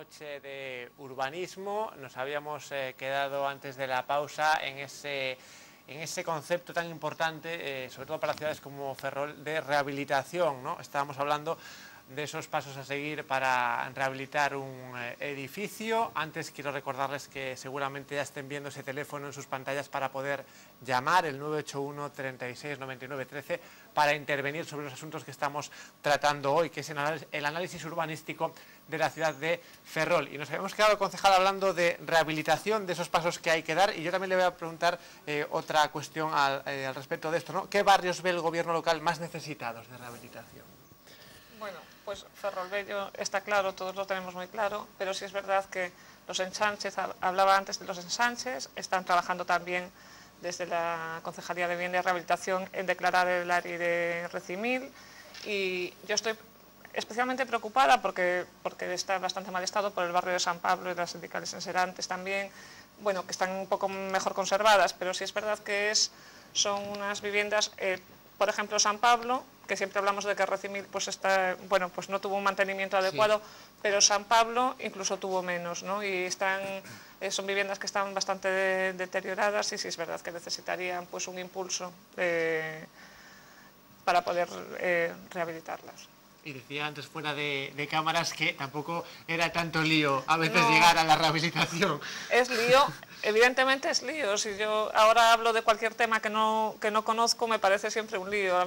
noche de urbanismo. Nos habíamos quedado antes de la pausa en ese concepto tan importante, sobre todo para ciudades como Ferrol, de rehabilitación, ¿no? Estábamos hablando de esos pasos a seguir para rehabilitar un edificio. Antes quiero recordarles que seguramente ya estén viendo ese teléfono en sus pantallas para poder llamar, el 981 36 99 13, para intervenir sobre los asuntos que estamos tratando hoy, que es el análisis urbanístico de la ciudad de Ferrol. Y nos habíamos quedado, concejal, hablando de rehabilitación, de esos pasos que hay que dar, y yo también le voy a preguntar otra cuestión al respecto de esto, ¿no? ¿Qué barrios ve el gobierno local más necesitados de rehabilitación? Bueno, pues Ferrolbello está claro, todos lo tenemos muy claro, pero sí es verdad que los ensanches, hablaba antes de los ensanches, están trabajando también desde la Concejalía de Vivienda y Rehabilitación en declarar el área de Recimil, y yo estoy especialmente preocupada porque está en bastante mal estado por el barrio de San Pablo y las sindicales en Serantes también, bueno, que están un poco mejor conservadas, pero sí es verdad que son unas viviendas, por ejemplo, San Pablo, que siempre hablamos de que Recimil pues no tuvo un mantenimiento adecuado, sí, pero San Pablo incluso tuvo menos, ¿no? Y son viviendas que están bastante deterioradas, y sí es verdad que necesitarían pues un impulso para poder rehabilitarlas. Y decía antes fuera de cámaras que tampoco era tanto lío a veces llegar a la rehabilitación. Es lío, evidentemente es lío. Si yo ahora hablo de cualquier tema que no conozco, me parece siempre un lío.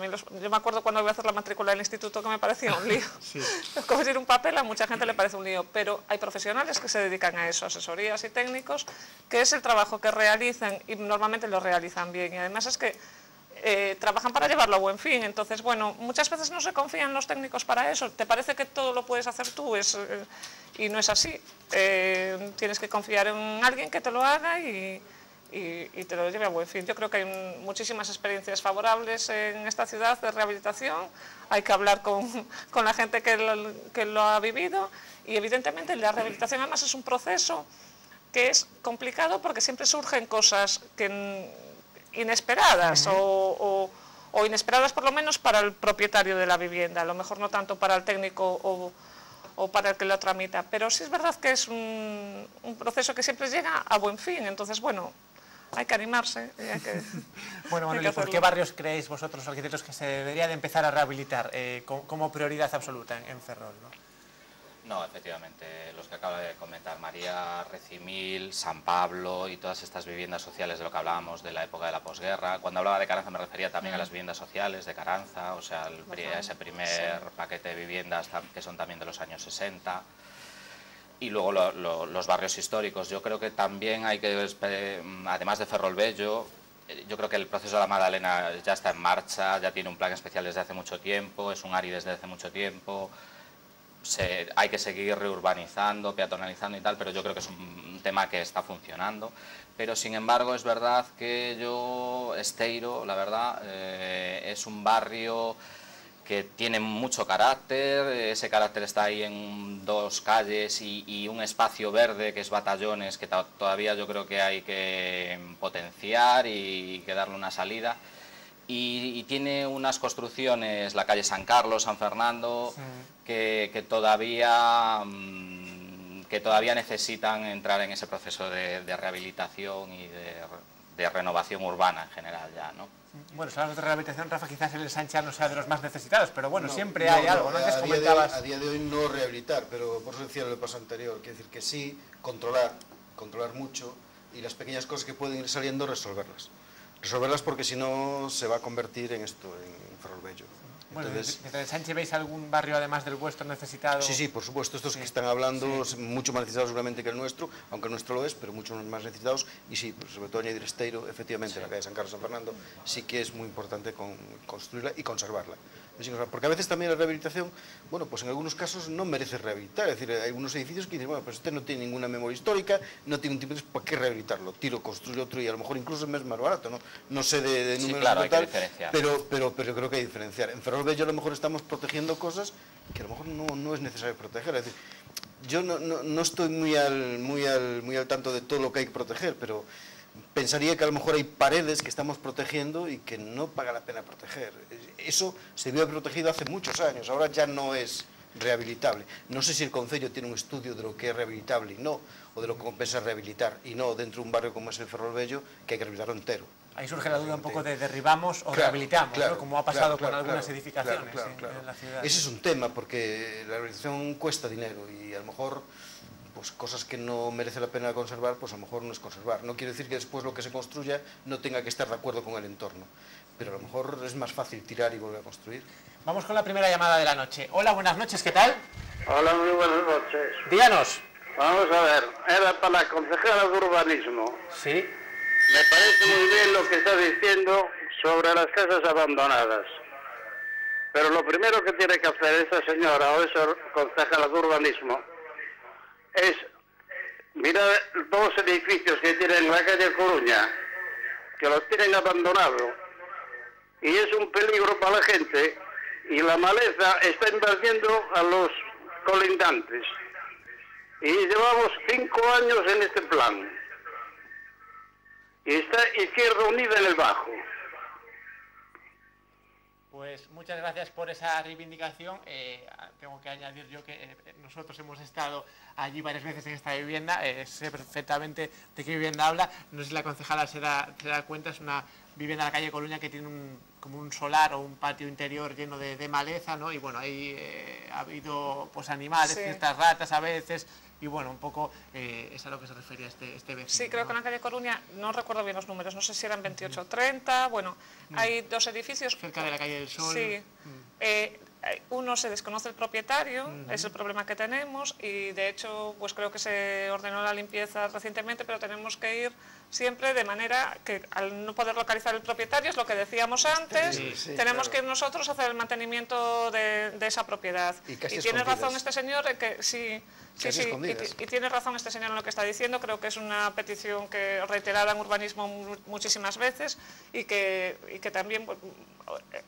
Yo me acuerdo cuando iba a hacer la matrícula del instituto que me parecía un lío. Sí. Coger un papel a mucha gente le parece un lío, pero hay profesionales que se dedican a eso, asesorías y técnicos, que es el trabajo que realizan y normalmente lo realizan bien. Y además es que trabajan para llevarlo a buen fin. Entonces, bueno, muchas veces no se confían los técnicos para eso. Te parece que todo lo puedes hacer tú y no es así. Tienes que confiar en alguien que te lo haga y te lo lleve a buen fin. Yo creo que hay muchísimas experiencias favorables en esta ciudad de rehabilitación. Hay que hablar con la gente que lo ha vivido, y evidentemente la rehabilitación además es un proceso que es complicado porque siempre surgen cosas inesperadas o inesperadas por lo menos para el propietario de la vivienda, a lo mejor no tanto para el técnico o para el que lo tramita, pero sí es verdad que es un proceso que siempre llega a buen fin. Entonces, bueno, hay que animarse. Bueno, Manuel, ¿por qué barrios creéis vosotros, arquitectos, que se debería de empezar a rehabilitar como prioridad absoluta en Ferrol, ¿no? No, efectivamente, los que acaba de comentar María, Recimil, San Pablo y todas estas viviendas sociales de lo que hablábamos de la época de la posguerra. Cuando hablaba de Caranza me refería también a las viviendas sociales de Caranza, o sea, ese primer paquete de viviendas que son también de los años 60. Y luego los barrios históricos. Yo creo que también hay que, además de Ferrolbello, yo creo que el proceso de la Magdalena ya está en marcha, ya tiene un plan especial desde hace mucho tiempo, es un ARI desde hace mucho tiempo. Hay que seguir reurbanizando, peatonalizando y tal, pero yo creo que es un tema que está funcionando. Pero sin embargo es verdad que Esteiro, la verdad, es un barrio que tiene mucho carácter. Ese carácter está ahí en dos calles y un espacio verde que es Batallones, que todavía yo creo que hay que potenciar y que darle una salida. Y tiene unas construcciones, la calle San Carlos, San Fernando, que todavía necesitan entrar en ese proceso de rehabilitación y de renovación urbana en general ya, ¿no? Bueno, si hablamos de rehabilitación, Rafa, quizás el ensanche no sea de los más necesitados, pero bueno, siempre hay algo, ¿no? Antes comentabas... A día de hoy no rehabilitar, pero por eso decía lo que pasó anterior, quiere decir que sí, controlar mucho, y las pequeñas cosas que pueden ir saliendo, resolverlas porque si no se va a convertir en esto, en Ferrolbello. Bueno, ¿desde el ensanche veis algún barrio además del vuestro necesitado? Sí, por supuesto, estos que están hablando, mucho más necesitados seguramente que el nuestro, aunque el nuestro lo es, pero mucho más necesitados, y sí, pues sobre todo añadir Esteiro, efectivamente, la calle San Carlos, San Fernando, sí que es muy importante construirla y conservarla. Porque a veces también la rehabilitación, bueno, pues en algunos casos no merece rehabilitar, es decir, hay algunos edificios que dicen, bueno, pues este no tiene ninguna memoria histórica, no tiene un tipo de... ¿Para qué rehabilitarlo? Construyo otro y a lo mejor incluso es más barato, no sé de números, claro, total, hay que diferenciar. Pero creo que hay que diferenciar. En Ferrolbello a lo mejor estamos protegiendo cosas que a lo mejor no es necesario proteger, es decir, yo no estoy muy al tanto de todo lo que hay que proteger, pero pensaría que a lo mejor hay paredes que estamos protegiendo y que no paga la pena proteger. Eso se vio protegido hace muchos años, ahora ya no es rehabilitable. No sé si el Concello tiene un estudio de lo que es rehabilitable y no, o de lo que compensa rehabilitar, y no dentro de un barrio como es el Ferrol Bello, que hay que rehabilitarlo entero. Ahí surge la duda un poco de derribamos o rehabilitamos, ¿no? Como ha pasado con algunas edificaciones en la ciudad. Ese es un tema, porque la rehabilitación cuesta dinero y a lo mejor pues cosas que no merece la pena conservar, pues a lo mejor no es conservar. No quiere decir que después lo que se construya no tenga que estar de acuerdo con el entorno, pero a lo mejor es más fácil tirar y volver a construir. Vamos con la primera llamada de la noche. Hola, buenas noches, ¿qué tal? Hola, muy buenas noches. Díganos. Vamos a ver, era para la concejala de urbanismo. Sí. Me parece muy bien lo que está diciendo sobre las casas abandonadas. Pero lo primero que tiene que hacer esa señora o esa concejala de urbanismo es mirar dos edificios que tienen en la calle Coruña, que los tienen abandonados, y es un peligro para la gente, y la maleza está invadiendo a los colindantes. Y llevamos 5 años en este plan. Y está Izquierda Unida en el bajo. Pues muchas gracias por esa reivindicación. Tengo que añadir yo que nosotros hemos estado allí varias veces en esta vivienda, sé perfectamente de qué vivienda habla. No sé si la concejala se da cuenta, es una vivienda en la calle Coruña que tiene como un solar o un patio interior lleno de maleza, ¿no? Y bueno, ahí ha habido pues animales, sí, ciertas ratas a veces. Y bueno, un poco es a lo que se refería este vecino. Sí, creo que en la calle Coruña, no recuerdo bien los números, no sé si eran 28 o 30, bueno, hay dos edificios. Cerca de la calle del Sol. Sí, uno se desconoce el propietario, es el problema que tenemos, y de hecho pues creo que se ordenó la limpieza recientemente, pero tenemos que ir siempre de manera que al no poder localizar el propietario, es lo que decíamos antes, tenemos que ir nosotros a hacer el mantenimiento de esa propiedad. Y tiene razón este señor en que sí, y tiene razón este señor en lo que está diciendo. Creo que es una petición que reiterada en urbanismo muchísimas veces y que también pues,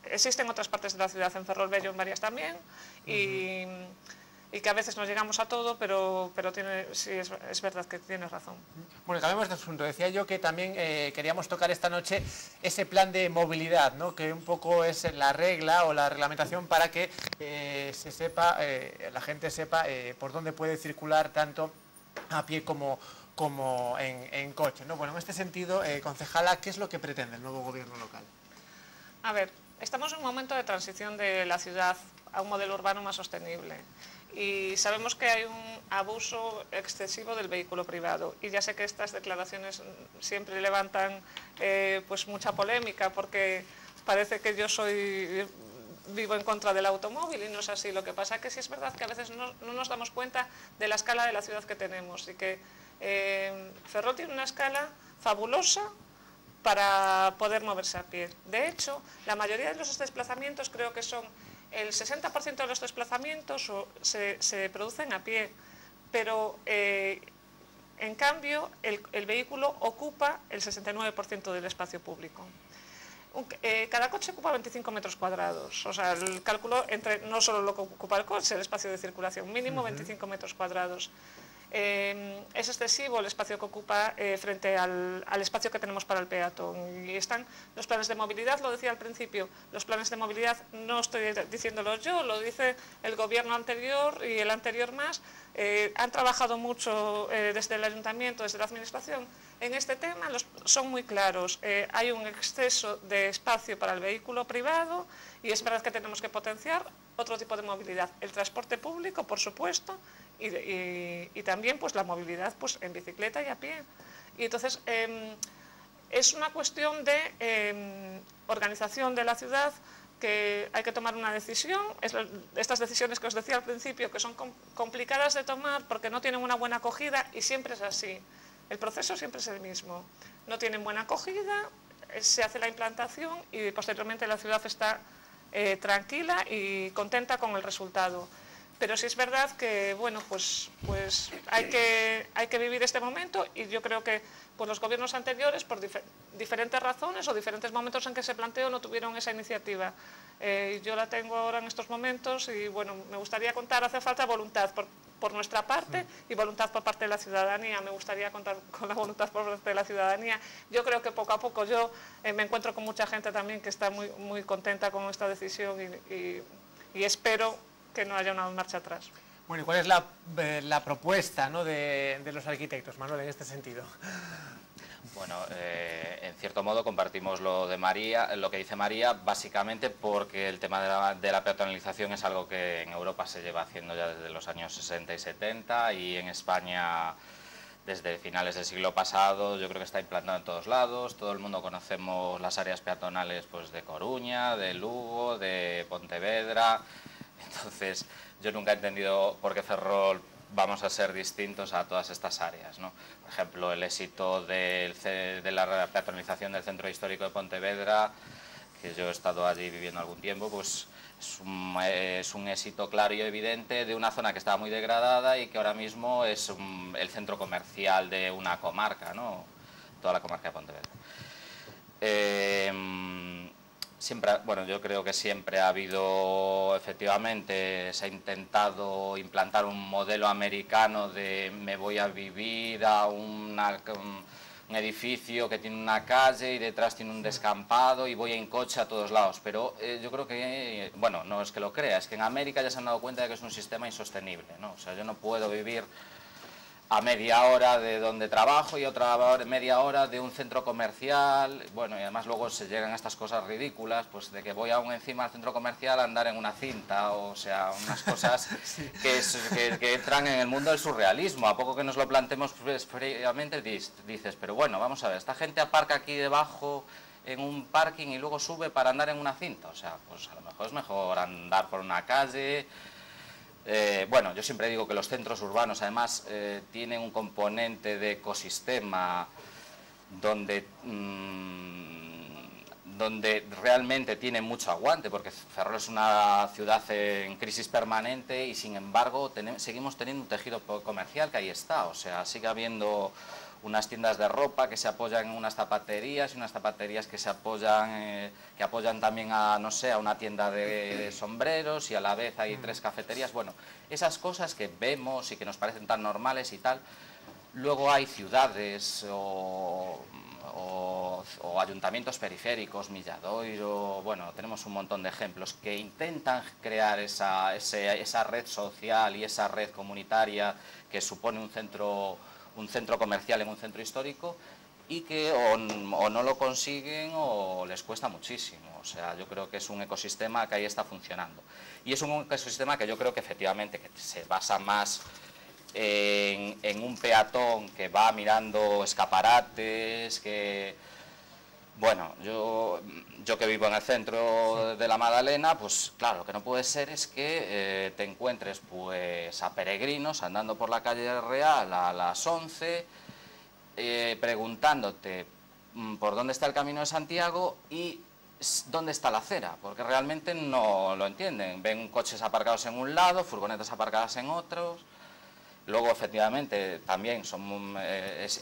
existe en otras partes de la ciudad, en Ferrol Bello, en varias también, y que a veces no llegamos a todo, pero sí, es verdad que tienes razón. Bueno, cambiamos de asunto. Decía yo que también queríamos tocar esta noche ese plan de movilidad, ¿no? Que un poco es la regla o la reglamentación para que se sepa, la gente sepa por dónde puede circular tanto a pie como en coche, ¿no? Bueno, en este sentido, concejala, ¿qué es lo que pretende el nuevo gobierno local? A ver, estamos en un momento de transición de la ciudad a un modelo urbano más sostenible. Y sabemos que hay un abuso excesivo del vehículo privado, y ya sé que estas declaraciones siempre levantan pues mucha polémica, porque parece que yo vivo en contra del automóvil, y no es así. Lo que pasa es que sí es verdad que a veces no nos damos cuenta de la escala de la ciudad que tenemos, y que Ferrol tiene una escala fabulosa para poder moverse a pie. De hecho, la mayoría de los desplazamientos, creo que son el 60% de los desplazamientos se producen a pie, pero en cambio el vehículo ocupa el 69% del espacio público. Cada coche ocupa 25 metros cuadrados, o sea, el cálculo entre no solo lo que ocupa el coche, el espacio de circulación mínimo, 25 metros cuadrados. Es excesivo el espacio que ocupa frente al espacio que tenemos para el peatón. Y están los planes de movilidad, lo decía al principio, los planes de movilidad no estoy diciéndolo yo, lo dice el gobierno anterior y el anterior más. Han trabajado mucho desde el ayuntamiento, desde la administración en este tema, son muy claros. Hay un exceso de espacio para el vehículo privado, y es verdad que tenemos que potenciar otro tipo de movilidad, el transporte público, por supuesto, y también pues la movilidad pues en bicicleta y a pie. Y entonces es una cuestión de organización de la ciudad, que hay que tomar una decisión. Estas decisiones que os decía al principio, que son complicadas de tomar porque no tienen una buena acogida, y siempre es así. El proceso siempre es el mismo. No tienen buena acogida, se hace la implantación y posteriormente la ciudad está tranquila y contenta con el resultado. Pero sí es verdad que bueno, pues hay que vivir este momento, y yo creo que pues los gobiernos anteriores, por diferentes razones o diferentes momentos en que se planteó, no tuvieron esa iniciativa. Yo la tengo ahora en estos momentos, y bueno, me gustaría contar, hace falta voluntad por nuestra parte y voluntad por parte de la ciudadanía. Me gustaría contar con la voluntad por parte de la ciudadanía. Yo creo que poco a poco yo me encuentro con mucha gente también que está muy contenta con esta decisión, y espero que no haya una marcha atrás. Bueno, ¿y cuál es la propuesta, ¿no?, de los arquitectos, Manuel, en este sentido? Bueno, en cierto modo compartimos lo de María, lo que dice María, básicamente porque el tema de la peatonalización es algo que en Europa se lleva haciendo ya desde los años 60 y 70 y en España desde finales del siglo pasado yo creo que está implantado en todos lados. Todo el mundo conocemos las áreas peatonales pues, de Coruña, de Lugo, de Pontevedra. Entonces yo nunca he entendido por qué Ferrol vamos a ser distintos a todas estas áreas, ¿no? Por ejemplo, el éxito de la peatonalización del centro histórico de Pontevedra, que yo he estado allí viviendo algún tiempo, pues es un éxito claro y evidente de una zona que estaba muy degradada y que ahora mismo es el centro comercial de una comarca, ¿no? Toda la comarca de Pontevedra. Bueno, yo creo que siempre ha habido, efectivamente, se ha intentado implantar un modelo americano de me voy a vivir a un edificio que tiene una calle y detrás tiene un descampado y voy en coche a todos lados, pero yo creo que, bueno, no es que lo crea, es que en América ya se han dado cuenta de que es un sistema insostenible, ¿no? O sea, yo no puedo vivir a media hora de donde trabajo y otra media hora de un centro comercial, bueno, y además luego se llegan a estas cosas rículas, pues de que voy aún encima al centro comercial a andar en una cinta, o sea, unas cosas sí. que entran en el mundo del surrealismo. A poco que nos lo planteemos pues, fríamente dices, pero bueno, vamos a ver, esta gente aparca aquí debajo en un parking y luego sube para andar en una cinta, o sea, pues a lo mejor es mejor andar por una calle. Bueno, yo siempre digo que los centros urbanos además tienen un componente de ecosistema donde realmente tiene mucho aguante, porque Ferrol es una ciudad en crisis permanente y sin embargo seguimos teniendo un tejido comercial que ahí está, o sea, sigue habiendo unas tiendas de ropa que se apoyan en unas zapaterías y unas zapaterías que se apoyan, que apoyan también a, no sé, a una tienda de sombreros y a la vez hay 3 cafeterías. Bueno, esas cosas que vemos y que nos parecen tan normales y tal, luego hay ciudades o ayuntamientos periféricos, Milladoiro, bueno, tenemos un montón de ejemplos que intentan crear esa red social y esa red comunitaria que supone un centro comercial en un centro histórico y que o no lo consiguen o les cuesta muchísimo. O sea, yo creo que es un ecosistema que ahí está funcionando. Y es un ecosistema que yo creo que efectivamente que se basa más en un peatón que va mirando escaparates, que... Bueno, yo que vivo en el centro de la Madalena, pues claro, lo que no puede ser es que te encuentres pues a peregrinos andando por la calle Real a las 11, preguntándote por dónde está el Camino de Santiago y dónde está la acera, porque realmente no lo entienden. Ven coches aparcados en un lado, furgonetas aparcadas en otros. Luego, efectivamente, también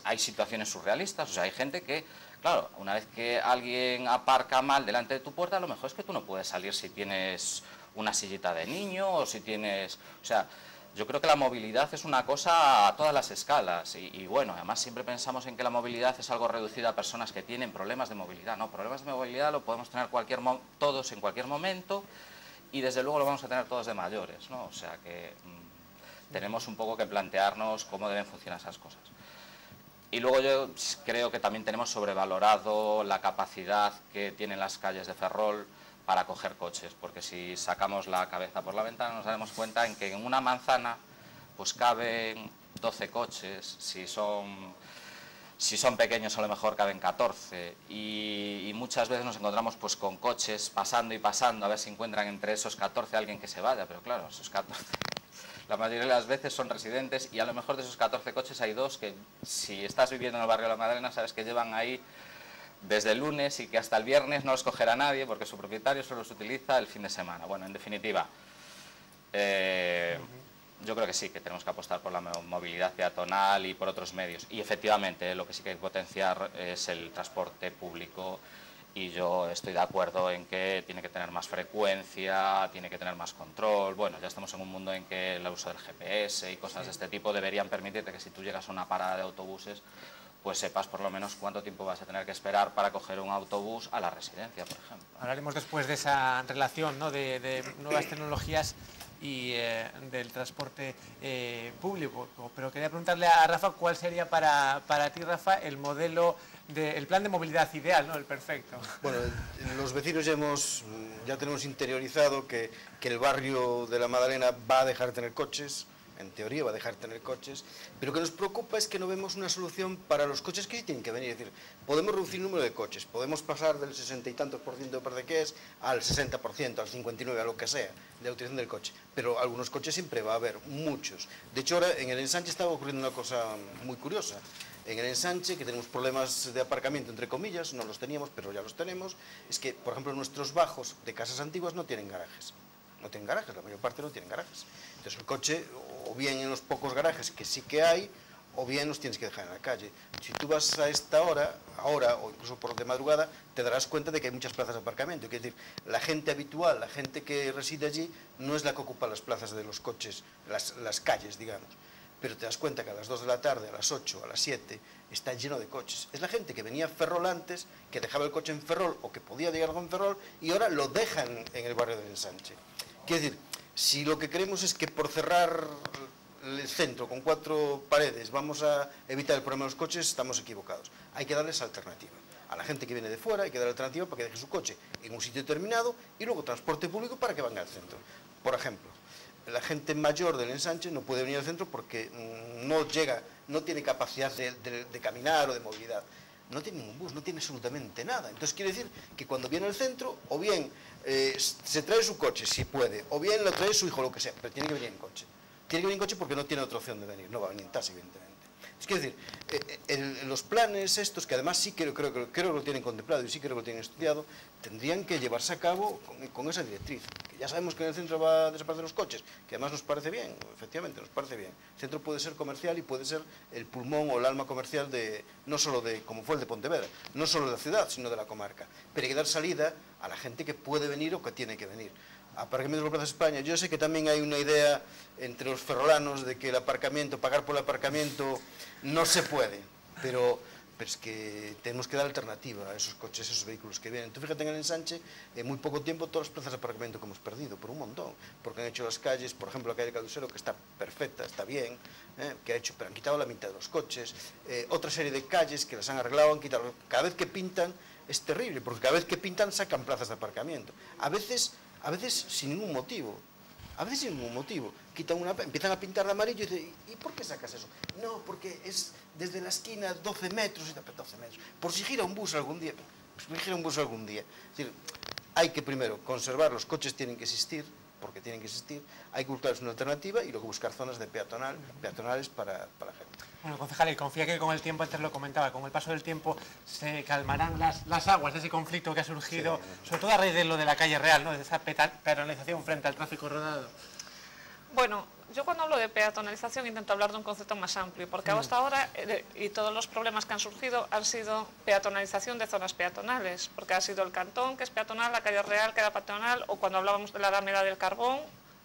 hay situaciones surrealistas, o sea, hay gente que... Claro, una vez que alguien aparca mal delante de tu puerta, a lo mejor es que tú no puedes salir si tienes una sillita de niño o si tienes... O sea, yo creo que la movilidad es una cosa a todas las escalas y bueno, además siempre pensamos en que la movilidad es algo reducido a personas que tienen problemas de movilidad. No, problemas de movilidad lo podemos tener todos en cualquier momento y desde luego lo vamos a tener todos de mayores, ¿no? O sea que tenemos un poco que plantearnos cómo deben funcionar esas cosas. Y luego yo creo que también tenemos sobrevalorado la capacidad que tienen las calles de Ferrol para coger coches, porque si sacamos la cabeza por la ventana nos daremos cuenta en que en una manzana pues caben 12 coches, si son pequeños a lo mejor caben 14 y muchas veces nos encontramos pues con coches pasando y pasando a ver si encuentran entre esos 14 alguien que se vaya, pero claro, esos 14... La mayoría de las veces son residentes y a lo mejor de esos 14 coches hay 2 que si estás viviendo en el barrio de la Madalena sabes que llevan ahí desde el lunes y que hasta el viernes no los cogerá nadie porque su propietario solo los utiliza el fin de semana. Bueno, en definitiva, yo creo que sí, que tenemos que apostar por la movilidad peatonal y por otros medios. Y efectivamente, lo que sí que hay que potenciar es el transporte público y yo estoy de acuerdo en que tiene que tener más frecuencia, tiene que tener más control. Bueno, ya estamos en un mundo en que el uso del GPS y cosas de este tipo deberían permitirte que si tú llegas a una parada de autobuses, pues sepas por lo menos cuánto tiempo vas a tener que esperar para coger un autobús a la residencia, por ejemplo. Hablaremos después de esa relación, ¿no?, de nuevas tecnologías del transporte público. Pero quería preguntarle a Rafa cuál sería para ti, Rafa, el modelo, el plan de movilidad ideal, ¿no? El perfecto. Bueno, los vecinos ya tenemos interiorizado que el barrio de la Madalena va a dejar de tener coches, en teoría va a dejar de tener coches, pero lo que nos preocupa es que no vemos una solución para los coches que sí tienen que venir. Es decir, podemos reducir el número de coches, podemos pasar del 60 y tantos % de parece que es al 60%, al 59%, a lo que sea, de la utilización del coche, pero algunos coches siempre va a haber, muchos. De hecho, ahora en el ensanche estaba ocurriendo una cosa muy curiosa. En el ensanche, que tenemos problemas de aparcamiento, entre comillas, no los teníamos, pero ya los tenemos, es que, por ejemplo, nuestros bajos de casas antiguas no tienen garajes. No tienen garajes, la mayor parte no tienen garajes. Entonces el coche, o bien en los pocos garajes que sí que hay, o bien los tienes que dejar en la calle. Si tú vas a esta hora, ahora, o incluso por de madrugada, te darás cuenta de que hay muchas plazas de aparcamiento. Es decir, la gente habitual, la gente que reside allí, no es la que ocupa las plazas de los coches, las calles, digamos. Pero te das cuenta que a las 2 de la tarde, a las 8, a las 7, está lleno de coches. Es la gente que venía a Ferrol antes, que dejaba el coche en Ferrol, o que podía llegar con Ferrol, y ahora lo dejan en el barrio del ensanche. Quiere decir, si lo que queremos es que por cerrar el centro con 4 paredes vamos a evitar el problema de los coches, estamos equivocados. Hay que darles alternativa. A la gente que viene de fuera hay que dar alternativa para que deje su coche en un sitio determinado y luego transporte público para que venga al centro. Por ejemplo, la gente mayor del ensanche no puede venir al centro porque no llega, no tiene capacidad de caminar o de movilidad. No tiene ningún bus, no tiene absolutamente nada. Entonces quiere decir que cuando viene al centro, o bien se trae su coche, si puede, o bien lo trae su hijo, lo que sea, pero tiene que venir en coche. Tiene que venir en coche porque no tiene otra opción de venir, no va a venir en taxi, evidentemente. Es decir, los planes estos, que además sí creo que lo tienen contemplado y sí creo que lo tienen estudiado, tendrían que llevarse a cabo con esa directriz. Que ya sabemos que en el centro va a desaparecer los coches, que además nos parece bien, efectivamente, nos parece bien. El centro puede ser comercial y puede ser el pulmón o el alma comercial no solo como fue el de Pontevedra, no solo de la ciudad, sino de la comarca. Pero hay que dar salida a la gente que puede venir o que tiene que venir. Aparcamiento de la Plaza España. Yo sé que también hay una idea entre los ferrolanos de que el aparcamiento, pagar por el aparcamiento, no se puede, pero es que tenemos que dar alternativa a esos coches, a esos vehículos que vienen. Tú fíjate en el ensanche, en muy poco tiempo todas las plazas de aparcamiento que hemos perdido, por un montón, porque han hecho las calles, por ejemplo la calle Caducero, que está perfecta, está bien, pero han quitado la mitad de los coches, otra serie de calles que las han arreglado, han quitado, cada vez que pintan es terrible, porque cada vez que pintan sacan plazas de aparcamiento, a veces sin ningún motivo. A veces sin ningún motivo. Empiezan a pintar de amarillo y dicen, ¿y por qué sacas eso? No, porque es desde la esquina 12 metros, 12 metros. Por si gira un bus algún día. Es decir, hay que primero conservar, los coches tienen que existir, porque tienen que existir, hay que buscarles una alternativa y luego buscar zonas de peatonales para la gente. Bueno, concejal, y confía que con el tiempo, antes lo comentaba, con el paso del tiempo se calmarán las aguas de ese conflicto que ha surgido, sí, sobre todo a raíz de lo de la calle Real, ¿no? De esa peatonalización frente al tráfico rodado. Bueno, yo cuando hablo de peatonalización intento hablar de un concepto más amplio, porque hasta ahora, y todos los problemas que han surgido han sido peatonalización de zonas peatonales, porque ha sido el Cantón, que es peatonal, la calle Real, que era peatonal, o cuando hablábamos de la Alameda del Carbón,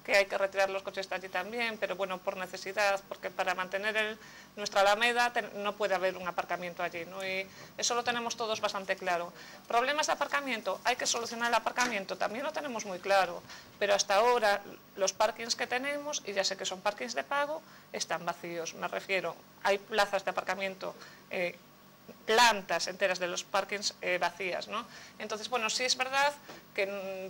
que hay que retirar los coches de allí también, pero bueno, por necesidad, porque para mantener nuestra Alameda no puede haber un aparcamiento allí, ¿no? Y eso lo tenemos todos bastante claro. Problemas de aparcamiento, hay que solucionar el aparcamiento, también lo tenemos muy claro, pero hasta ahora los parkings que tenemos, y ya sé que son parkings de pago, están vacíos, me refiero, hay plazas de aparcamiento, plantas enteras de los parkings vacías, ¿no? Entonces, bueno, sí es verdad que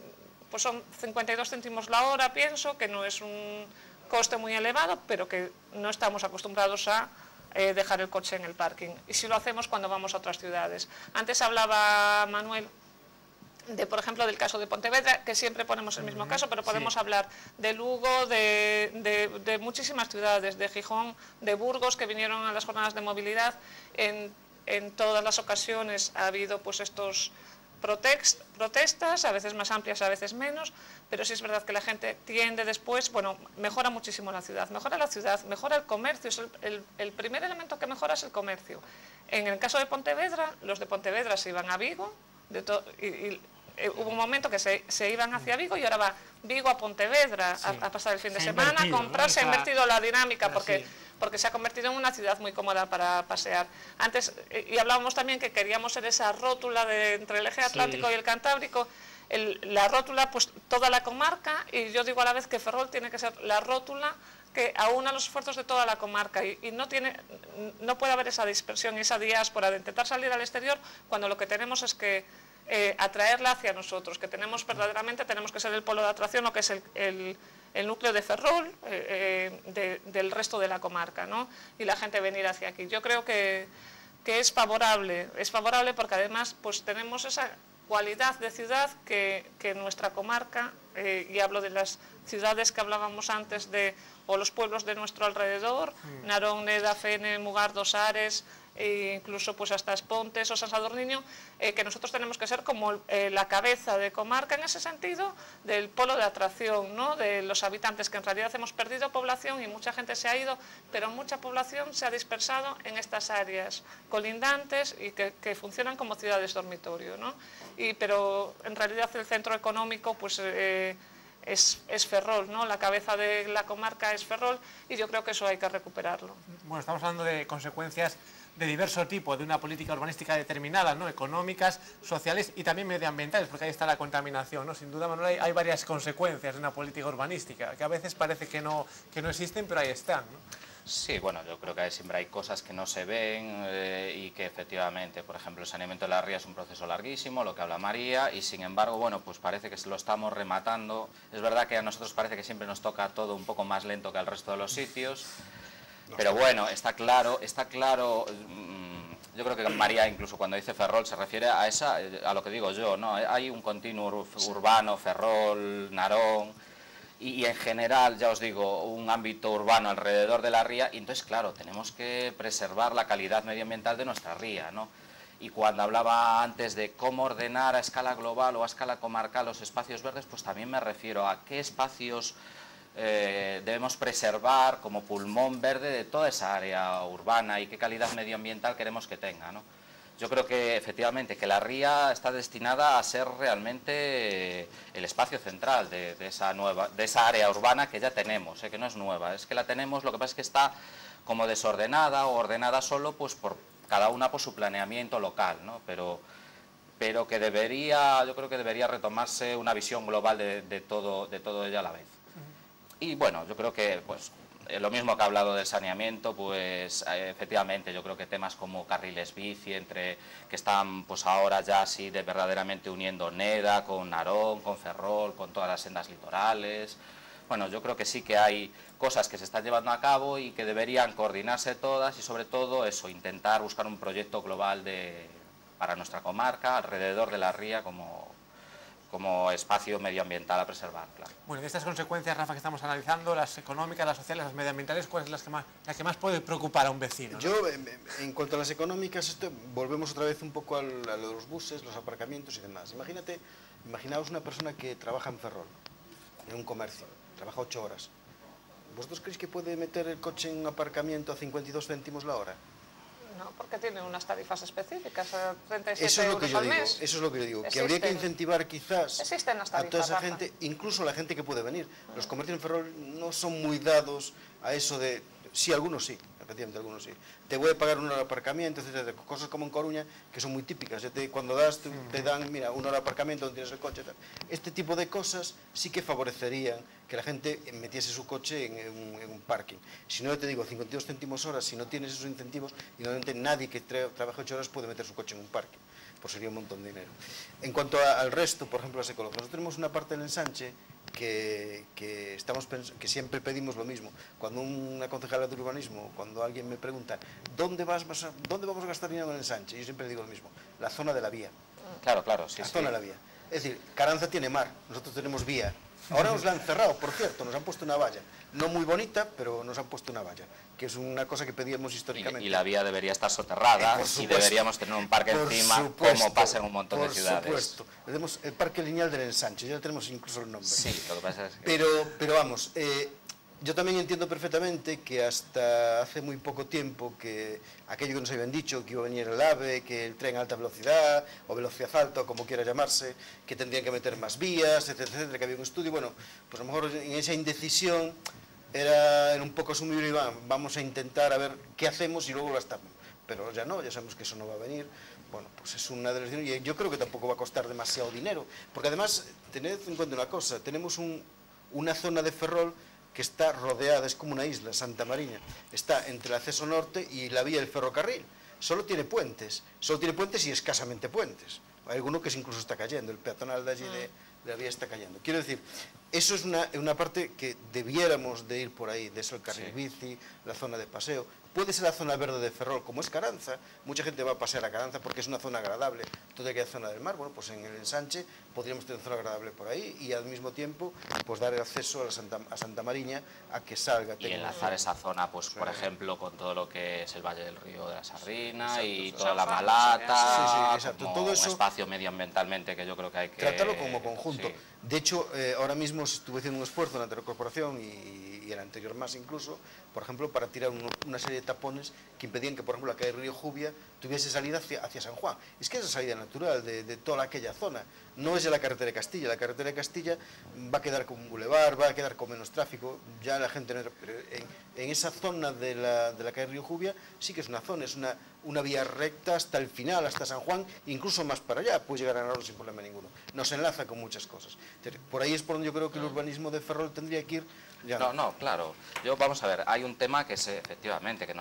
pues son 52 céntimos la hora, pienso, que no es un coste muy elevado, pero que no estamos acostumbrados a dejar el coche en el parking. Y si lo hacemos cuando vamos a otras ciudades. Antes hablaba Manuel por ejemplo, del caso de Pontevedra, que siempre ponemos el mismo caso, pero podemos hablar de Lugo, de muchísimas ciudades, de Gijón, de Burgos, que vinieron a las jornadas de movilidad. En todas las ocasiones ha habido pues estos protestas, a veces más amplias, a veces menos, pero sí es verdad que la gente tiende después, bueno, mejora muchísimo la ciudad, mejora el comercio, es el primer elemento que mejora es el comercio. En el caso de Pontevedra, los de Pontevedra se iban a Vigo, hubo un momento que se iban hacia Vigo y ahora va Vigo a Pontevedra a pasar el fin de semana, a comprar, se ha invertido la dinámica porque se ha convertido en una ciudad muy cómoda para pasear. Antes, y hablábamos también que queríamos ser esa rótula entre el eje atlántico y el cantábrico, la rótula, pues toda la comarca, y yo digo a la vez que Ferrol tiene que ser la rótula que aúna los esfuerzos de toda la comarca y no puede haber esa dispersión y esa diáspora de intentar salir al exterior cuando lo que tenemos es que atraerla hacia nosotros, que verdaderamente tenemos que ser el polo de atracción, lo que es el núcleo de Ferrol del resto de la comarca, ¿no? Y la gente venir hacia aquí. Yo creo que es favorable porque además pues tenemos esa cualidad de ciudad que nuestra comarca, y hablo de las ciudades que hablábamos antes o los pueblos de nuestro alrededor, Narón, Neda, Fene, Mugardo, Ares, e incluso pues hasta Espontes o San Sadurniño, que nosotros tenemos que ser como la cabeza de comarca en ese sentido del polo de atracción, ¿no? De los habitantes, que en realidad hemos perdido población y mucha gente se ha ido, pero mucha población se ha dispersado en estas áreas colindantes y que funcionan como ciudades dormitorio, ¿no? Pero en realidad el centro económico pues es Ferrol, ¿no? La cabeza de la comarca es Ferrol y yo creo que eso hay que recuperarlo. Bueno, estamos hablando de consecuencias de diverso tipo, de una política urbanística determinada, ¿no? Económicas, sociales y también medioambientales, porque ahí está la contaminación, ¿no? Sin duda, Manuel, hay varias consecuencias de una política urbanística, que a veces parece que no existen, pero ahí están, ¿no? Sí, bueno, yo creo que siempre hay cosas que no se ven y que efectivamente, por ejemplo, el saneamiento de la ría es un proceso larguísimo, lo que habla María, y sin embargo, bueno, pues parece que se lo estamos rematando. Es verdad que a nosotros parece que siempre nos toca todo un poco más lento que al resto de los sitios, pero bueno, está claro, yo creo que María incluso cuando dice Ferrol se refiere a lo que digo yo, ¿no? Hay un continuo urbano, Ferrol, Narón, y en general, ya os digo, un ámbito urbano alrededor de la ría, y entonces, claro, tenemos que preservar la calidad medioambiental de nuestra ría, ¿no? Y cuando hablaba antes de cómo ordenar a escala global o a escala comarcal los espacios verdes, pues también me refiero a qué espacios debemos preservar como pulmón verde de toda esa área urbana y qué calidad medioambiental queremos que tenga, ¿no? Yo creo que efectivamente que la ría está destinada a ser realmente el espacio central de esa área urbana que ya tenemos, que no es nueva, es que la tenemos, lo que pasa es que está como desordenada o ordenada solo pues por cada una por su planeamiento local, ¿no? Pero que yo creo que debería retomarse una visión global de todo ello a la vez. Y bueno, yo creo que pues lo mismo que ha hablado del saneamiento, pues efectivamente yo creo que temas como carriles bici, que están pues ahora ya así de verdaderamente uniendo Neda con Narón, con Ferrol, con todas las sendas litorales. Bueno, yo creo que sí que hay cosas que se están llevando a cabo y que deberían coordinarse todas y sobre todo eso, intentar buscar un proyecto global para nuestra comarca, alrededor de la ría como espacio medioambiental a preservar, claro. Bueno, de estas consecuencias, Rafa, que estamos analizando, las económicas, las sociales, las medioambientales, ¿cuál es la que más puede preocupar a un vecino, ¿no? Yo, en cuanto a las económicas, volvemos otra vez un poco a lo de los buses, los aparcamientos y demás. Imaginaos una persona que trabaja en Ferrol, en un comercio, trabaja 8 horas. ¿Vosotros creéis que puede meter el coche en un aparcamiento a 52 céntimos la hora? No, porque tiene unas tarifas específicas, 37 eso es lo que euros yo al digo, mes. Eso es lo que yo digo, que habría que incentivar quizás a toda esa gente, incluso la gente que puede venir. Los comercios en Ferrol no son muy dados a eso de... Sí, algunos sí, efectivamente, algunos sí. Te voy a pagar una hora de aparcamiento, etcétera, cosas como en Coruña, que son muy típicas. Cuando te dan, mira, una hora de aparcamiento donde tienes el coche, tal. Este tipo de cosas sí que favorecerían que la gente metiese su coche en un parking. Si no, te digo, 52 céntimos hora, si no tienes esos incentivos, y normalmente nadie que trabaje 8 horas puede meter su coche en un parking, pues sería un montón de dinero. En cuanto al resto, por ejemplo, las ecológicas, nosotros tenemos una parte del ensanche que siempre pedimos lo mismo. Cuando una concejala de urbanismo, cuando alguien me pregunta ¿dónde vamos a gastar dinero en el ensanche? Yo siempre digo lo mismo, la zona de la vía. Claro, sí. La zona de la vía. Es decir, Carranza tiene mar, nosotros tenemos vía. Ahora nos la han cerrado, por cierto, nos han puesto una valla. No muy bonita, pero nos han puesto una valla, que es una cosa que pedíamos históricamente. Y la vía debería estar soterrada y deberíamos tener un parque encima, como pasa en un montón de ciudades. Por supuesto. Tenemos el parque lineal del ensanche, ya tenemos incluso el nombre. Sí, lo que pasa es que... Pero vamos, yo también entiendo perfectamente que hasta hace muy poco tiempo que aquello que nos habían dicho, que iba a venir el AVE, que el tren a alta velocidad, o velocidad alta, o como quiera llamarse, que tendrían que meter más vías, etcétera, que había un estudio, bueno, pues a lo mejor en esa indecisión era un poco asumible y vamos a intentar a ver qué hacemos y luego lo gastamos. Pero ya no, ya sabemos que eso no va a venir, bueno, pues es una de las... Y yo creo que tampoco va a costar demasiado dinero, porque además, tened en cuenta una cosa, tenemos una zona de Ferrol que está rodeada, es como una isla, Santa Mariña, está entre el acceso norte y la vía del ferrocarril, solo tiene puentes y escasamente puentes. Hay alguno que incluso está cayendo, el peatonal de allí de la vía está cayendo. Quiero decir, eso es una parte que debiéramos de ir por ahí, de eso el carril bici, la zona de paseo. Puede ser la zona verde de Ferrol, como es Caranza, mucha gente va a pasear a Caranza porque es una zona agradable, toda aquella zona del mar, bueno, pues en el ensanche podríamos tener una zona agradable por ahí y al mismo tiempo pues dar el acceso a Santa Mariña a que salga. Y enlazar esa zona, pues por ejemplo, con todo lo que es el Valle del Río de la Sardina y toda la Malata, exacto. Como todo eso, un espacio medioambientalmente que yo creo que hay que... tratarlo como conjunto. Sí. De hecho, ahora mismo estuve haciendo un esfuerzo en la anterior corporación y el anterior más incluso, por ejemplo, para tirar una serie de tapones que impedían que, por ejemplo, la calle Río Jubia tuviese salida hacia San Juan. Es que es la salida natural de toda aquella zona, no es de la carretera de Castilla. La carretera de Castilla va a quedar como un bulevar, va a quedar con menos tráfico, ya la gente... Pero en esa zona de la calle Río Jubia sí que es una zona, es una vía recta hasta el final, hasta San Juan, incluso más para allá, puede llegar a Narón sin problema ninguno. Nos enlaza con muchas cosas. Por ahí es por donde yo creo que el urbanismo de Ferrol tendría que ir. No, claro. Vamos a ver, hay un tema que es efectivamente, que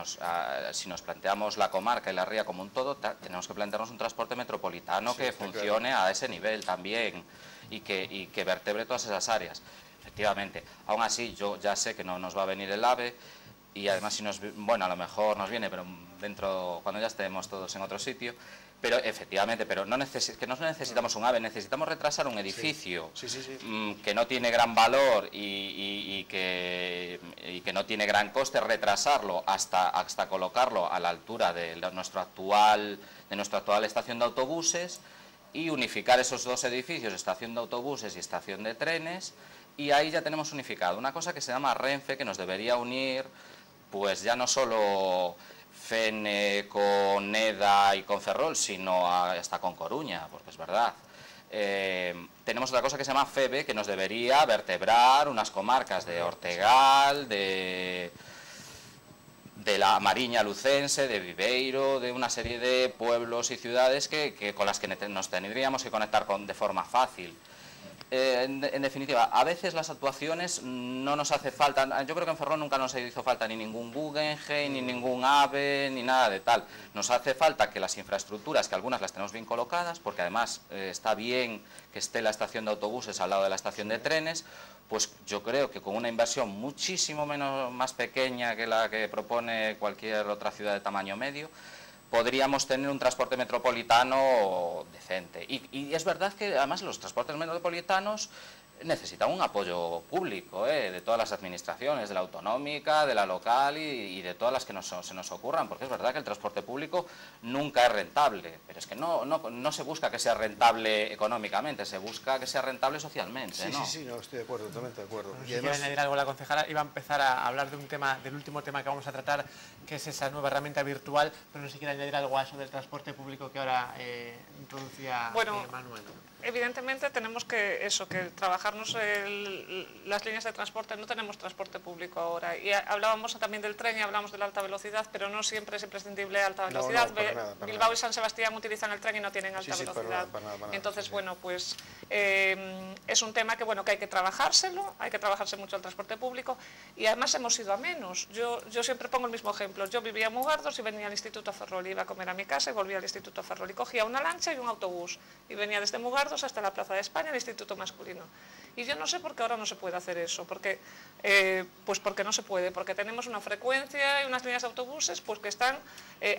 si nos planteamos la comarca y la ría como un todo, tenemos que plantearnos un transporte metropolitano que funcione a ese nivel también y que vertebre todas esas áreas. Efectivamente. Aún así, yo ya sé que no nos va a venir el AVE y además bueno, a lo mejor nos viene, pero cuando ya estemos todos en otro sitio. Pero efectivamente, pero no necesitamos un AVE, necesitamos retrasar un edificio que no tiene gran valor y que no tiene gran coste, retrasarlo hasta colocarlo a la altura de nuestra actual estación de autobuses y unificar esos dos edificios, estación de autobuses y estación de trenes, y ahí ya tenemos unificado una cosa que se llama Renfe, que nos debería unir, pues ya no solo Fene con Neda y con Ferrol, sino hasta con Coruña, porque es verdad. Tenemos otra cosa que se llama FEBE, que nos debería vertebrar unas comarcas de Ortegal, de la Mariña Lucense, de Viveiro, de una serie de pueblos y ciudades con las que nos tendríamos que conectar de forma fácil. En definitiva, a veces las actuaciones no nos hace falta, yo creo que en Ferrol nunca nos hizo falta ni ningún Guggenheim, ni ningún AVE, ni nada de tal. Nos hace falta que las infraestructuras, que algunas las tenemos bien colocadas, porque además está bien que esté la estación de autobuses al lado de la estación de trenes, pues yo creo que con una inversión muchísimo más pequeña que la que propone cualquier otra ciudad de tamaño medio, podríamos tener un transporte metropolitano decente. Y es verdad que además los transportes metropolitanos necesitan un apoyo público, de todas las administraciones, de la autonómica, de la local y de todas las que se nos ocurran, porque es verdad que el transporte público nunca es rentable, pero es que no se busca que sea rentable económicamente, se busca que sea rentable socialmente. Sí, no, estoy de acuerdo, totalmente de acuerdo. Y además, si quiere añadir algo la concejala, iba a empezar a hablar de un tema, del último tema que vamos a tratar, que es esa nueva herramienta virtual, pero no sé si quiere añadir algo a eso del transporte público que ahora introducía Manuel. Evidentemente tenemos que trabajarnos las líneas de transporte. No tenemos transporte público ahora y hablábamos también del tren y hablamos de la alta velocidad, pero no siempre es imprescindible alta velocidad. Bilbao y San Sebastián utilizan el tren y no tienen alta velocidad. Para nada, entonces bueno, pues es un tema que hay que trabajárselo, hay que trabajarse mucho el transporte público y además hemos ido a menos. Yo siempre pongo el mismo ejemplo. Yo vivía en Mugardos y venía al Instituto Ferrol, iba a comer a mi casa y volvía al Instituto Ferrol y cogía una lancha y un autobús y venía desde Mugardos hasta la Plaza de España, el Instituto Masculino. Y yo no sé por qué ahora no se puede hacer eso, porque no se puede, porque tenemos una frecuencia y unas líneas de autobuses pues que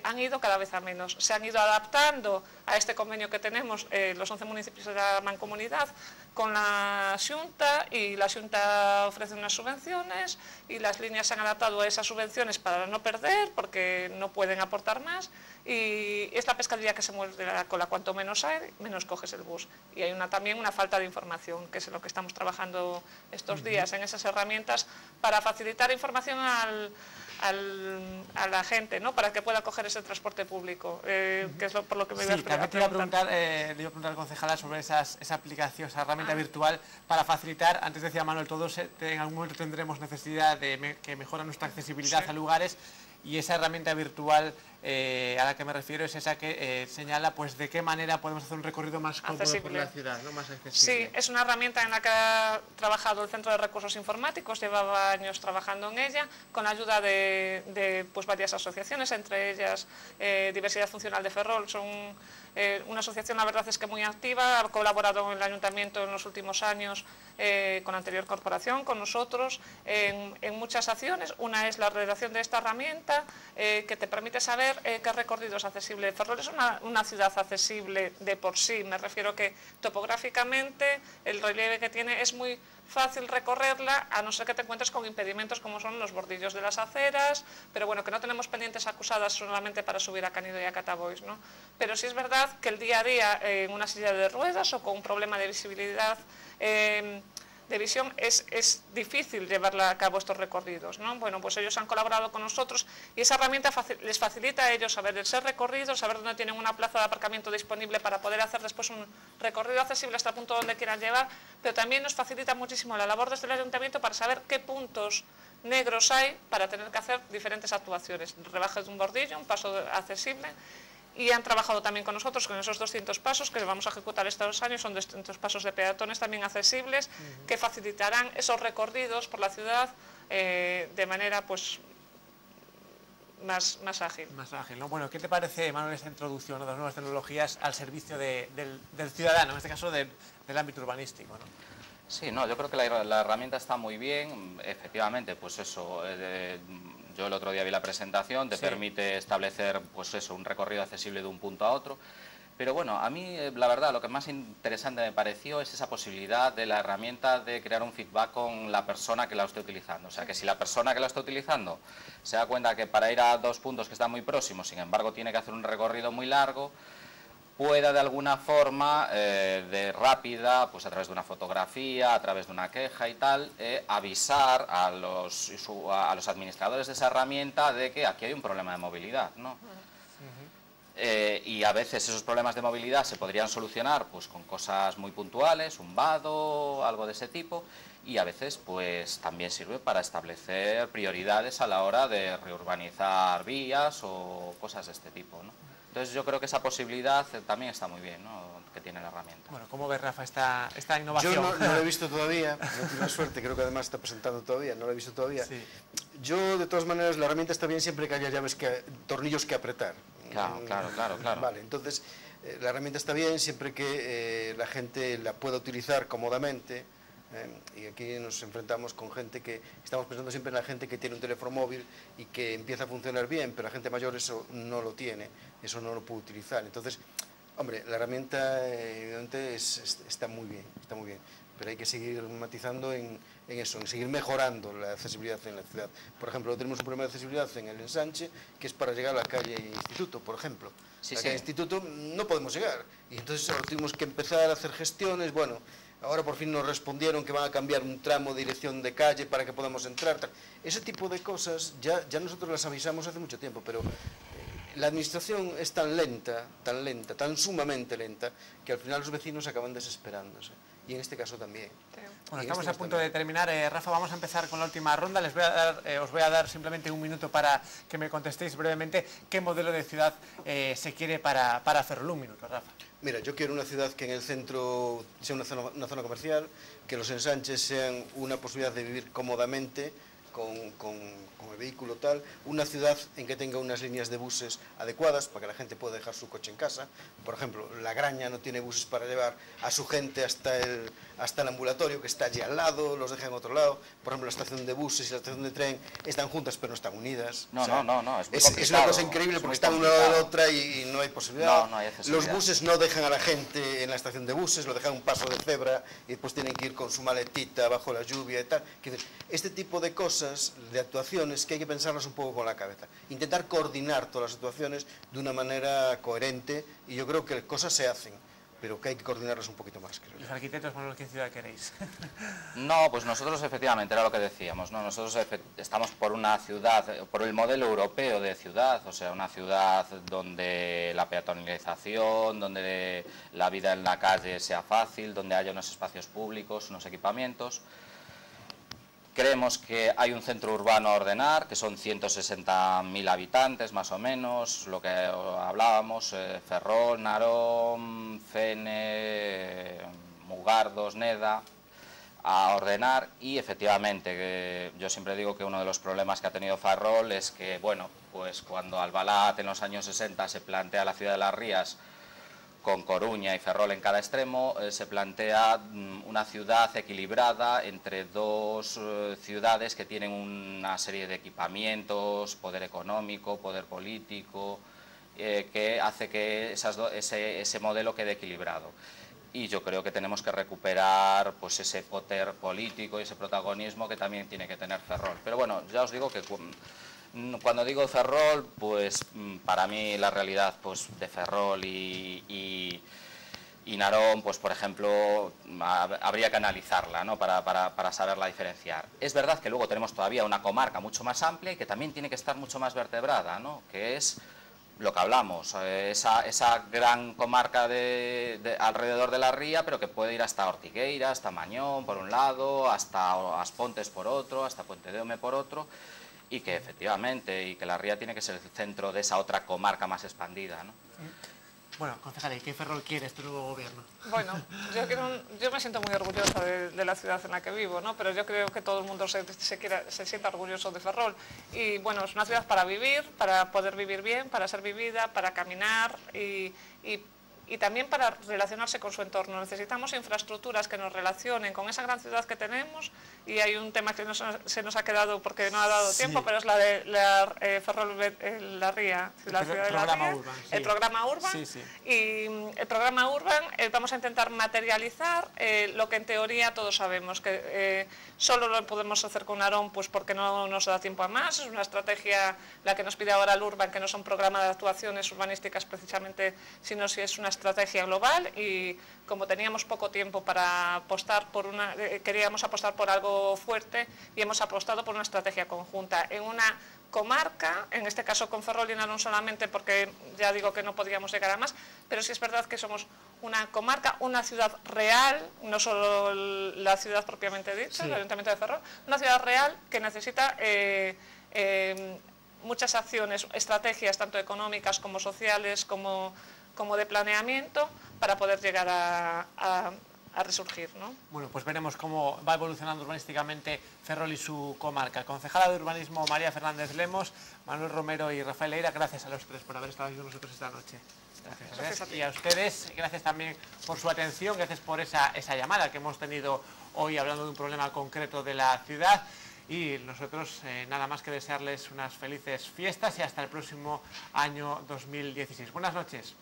han ido cada vez a menos. Se han ido adaptando a este convenio que tenemos los 11 municipios de la Mancomunidad con la Xunta, y la Xunta ofrece unas subvenciones y las líneas se han adaptado a esas subvenciones para no perder, porque no pueden aportar más, y es la pescadilla que se muerde la cola. Cuanto menos hay, menos coges el bus. Y hay también una falta de información, que es en lo que estamos trabajando estos días, en esas herramientas para facilitar información a la gente, ¿no? Para que pueda coger ese transporte público, que es por lo que me voy a preguntar. También te iba a preguntar al concejala sobre esa aplicación, esa herramienta virtual para facilitar. Antes decía Manuel, todos en algún momento tendremos necesidad de que mejore nuestra accesibilidad a lugares, y esa herramienta virtual a la que me refiero es esa que señala pues de qué manera podemos hacer un recorrido más cómodo por la ciudad, ¿no? Más accesible. Sí, es una herramienta en la que ha trabajado el Centro de Recursos Informáticos, llevaba años trabajando en ella, con la ayuda de pues, varias asociaciones, entre ellas Diversidad Funcional de Ferrol. Son una asociación, la verdad es que muy activa, ha colaborado en el Ayuntamiento en los últimos años con la anterior corporación, con nosotros, en muchas acciones. Una es la redacción de esta herramienta que te permite saber qué recorrido es accesible. Ferrol es una ciudad accesible de por sí, me refiero que topográficamente el relieve que tiene es muy fácil recorrerla, a no ser que te encuentres con impedimentos como son los bordillos de las aceras, pero bueno, que no tenemos pendientes acusadas solamente para subir a Canido y a Catabois, ¿no? Pero sí es verdad que el día a día en una silla de ruedas o con un problema de visibilidad, de visión, es difícil llevarla a cabo estos recorridos, ¿no? Bueno, pues ellos han colaborado con nosotros y esa herramienta les facilita a ellos saber ese recorrido, saber dónde tienen una plaza de aparcamiento disponible para poder hacer después un recorrido accesible hasta el punto donde quieran llevar, pero también nos facilita muchísimo la labor desde el Ayuntamiento para saber qué puntos negros hay para tener que hacer diferentes actuaciones, rebajes de un bordillo, un paso accesible. Y han trabajado también con nosotros con esos 200 pasos que vamos a ejecutar estos años, son 200 pasos de peatones también accesibles, que facilitarán esos recorridos por la ciudad de manera pues más ágil. Más ágil, ¿no? Bueno, ¿qué te parece, Manuel, esta introducción, ¿no?, de las nuevas tecnologías al servicio del ciudadano, en este caso del ámbito urbanístico, ¿no? Sí, no, yo creo que la herramienta está muy bien, efectivamente, pues eso, yo el otro día vi la presentación, te permite establecer, pues eso, un recorrido accesible de un punto a otro, pero bueno, a mí la verdad lo que más interesante me pareció es esa posibilidad de la herramienta de crear un feedback con la persona que la esté utilizando, o sea, que si la persona que la está utilizando se da cuenta que para ir a dos puntos que están muy próximos, sin embargo tiene que hacer un recorrido muy largo, pueda de alguna forma, de rápida, pues a través de una fotografía, a través de una queja y tal, avisar a los administradores de esa herramienta de que aquí hay un problema de movilidad, ¿no? Y a veces esos problemas de movilidad se podrían solucionar pues con cosas muy puntuales, un vado, algo de ese tipo, y a veces pues también sirve para establecer prioridades a la hora de reurbanizar vías o cosas de este tipo, ¿no? Entonces yo creo que esa posibilidad también está muy bien, ¿no?, que tiene la herramienta. Bueno, ¿cómo ves, Rafa, esta innovación? Yo no lo he visto todavía, no tengo la suerte, creo que además está presentando todavía, no lo he visto todavía. Sí. Yo, de todas maneras, la herramienta está bien siempre que haya tornillos que apretar. Claro. Vale, entonces la herramienta está bien siempre que la gente la pueda utilizar cómodamente. Y aquí nos enfrentamos con gente que estamos pensando siempre en la gente que tiene un teléfono móvil y que empieza a funcionar bien, pero la gente mayor eso no lo tiene, eso no lo puede utilizar. Entonces, hombre, la herramienta evidentemente está muy bien, pero hay que seguir matizando en eso, en seguir mejorando la accesibilidad en la ciudad. Por ejemplo, tenemos un problema de accesibilidad en el ensanche, que es para llegar a la calle Instituto, por ejemplo. La calle Instituto no podemos llegar, y entonces ahora tuvimos que empezar a hacer gestiones, bueno. Ahora por fin nos respondieron que van a cambiar un tramo de dirección de calle para que podamos entrar. Ese tipo de cosas ya nosotros las avisamos hace mucho tiempo, pero la administración es tan lenta, tan sumamente lenta, que al final los vecinos acaban desesperándose. Y en este caso también. Bueno, estamos a punto de terminar. Rafa, vamos a empezar con la última ronda. Os voy a dar simplemente un minuto para que me contestéis brevemente qué modelo de ciudad se quiere para Ferrol. Un minuto, Rafa. Mira, yo quiero una ciudad que en el centro sea una zona comercial, que los ensanches sean una posibilidad de vivir cómodamente, con el vehículo tal, una ciudad en que tenga unas líneas de buses adecuadas para que la gente pueda dejar su coche en casa. Por ejemplo, La Graña no tiene buses para llevar a su gente hasta el ambulatorio, que está allí al lado, los deja en otro lado. Por ejemplo, la estación de buses y la estación de tren están juntas pero no están unidas. No, es una cosa increíble porque están una de la otra y no hay posibilidad. No hay accesibilidad. Los buses no dejan a la gente en la estación de buses, lo dejan un paso de cebra y después tienen que ir con su maletita bajo la lluvia y tal. Este tipo de cosas, de actuaciones, que hay que pensarlas un poco con la cabeza. Intentar coordinar todas las actuaciones de una manera coherente, y yo creo que cosas se hacen, pero que hay que coordinarlas un poquito más. Creo. Los arquitectos, Manuel, ¿qué ciudad queréis? No, pues nosotros efectivamente, era lo que decíamos, ¿no? Nosotros estamos por una ciudad, por el modelo europeo de ciudad, o sea, una ciudad donde la peatonalización, donde la vida en la calle sea fácil, donde haya unos espacios públicos, unos equipamientos, Creemos que hay un centro urbano a ordenar, que son 160.000 habitantes más o menos, lo que hablábamos, Ferrol, Narón, Fene, Mugardos, Neda, a ordenar. Y efectivamente, yo siempre digo que uno de los problemas que ha tenido Ferrol es que, bueno, pues cuando Albalat en los años 60 se plantea la ciudad de Las Rías con Coruña y Ferrol en cada extremo, se plantea una ciudad equilibrada entre dos ciudades que tienen una serie de equipamientos, poder económico, poder político, que hace que ese modelo quede equilibrado. Y yo creo que tenemos que recuperar pues ese poder político y ese protagonismo que también tiene que tener Ferrol. Pero bueno, ya os digo que cuando digo Ferrol, pues para mí la realidad pues de Ferrol y Narón, pues por ejemplo, habría que analizarla, ¿no? para saberla diferenciar. Es verdad que luego tenemos todavía una comarca mucho más amplia y que también tiene que estar mucho más vertebrada, ¿no? Que es lo que hablamos, esa gran comarca alrededor de la ría, pero que puede ir hasta Ortigueira, hasta Mañón por un lado, hasta Aspontes por otro, hasta Puente de Ome por otro, y que efectivamente, y que la ría tiene que ser el centro de esa otra comarca más expandida, ¿no? Bueno, concejal, ¿y qué Ferrol quiere este nuevo gobierno? Bueno, yo me siento muy orgullosa de la ciudad en la que vivo, ¿no? Pero yo creo que todo el mundo se sienta orgulloso de Ferrol. Y bueno, es una ciudad para vivir, para poder vivir bien, para ser vivida, para caminar y también para relacionarse con su entorno. Necesitamos infraestructuras que nos relacionen con esa gran ciudad que tenemos, y hay un tema que se nos ha quedado porque no ha dado tiempo, pero es la de Ferrol, la Ría, la ciudad de la Ría, Urban, sí. el programa Urban. Sí. Y el programa Urban vamos a intentar materializar lo que en teoría todos sabemos, que solo lo podemos hacer con Narón pues porque no nos da tiempo a más. Es una estrategia la que nos pide ahora el Urban, que no es un programa de actuaciones urbanísticas precisamente, sino si es una estrategia global, y como teníamos poco tiempo para apostar por queríamos apostar por algo fuerte, y hemos apostado por una estrategia conjunta en una comarca, en este caso con Ferrol y Narón solamente, porque ya digo que no podíamos llegar a más, pero sí es verdad que somos una comarca, una ciudad real, no solo la ciudad propiamente dicha, el Ayuntamiento de Ferrol, una ciudad real que necesita muchas acciones, estrategias tanto económicas como sociales, como de planeamiento, para poder llegar a resurgir, ¿no? Bueno, pues veremos cómo va evolucionando urbanísticamente Ferrol y su comarca. Concejala de Urbanismo María Fernández Lemos, Manuel Romero y Rafael Leira, gracias a los tres por haber estado con nosotros esta noche. Gracias. Y a ustedes, gracias también por su atención, gracias por esa llamada que hemos tenido hoy hablando de un problema concreto de la ciudad. Y nosotros nada más que desearles unas felices fiestas y hasta el próximo año 2016. Buenas noches.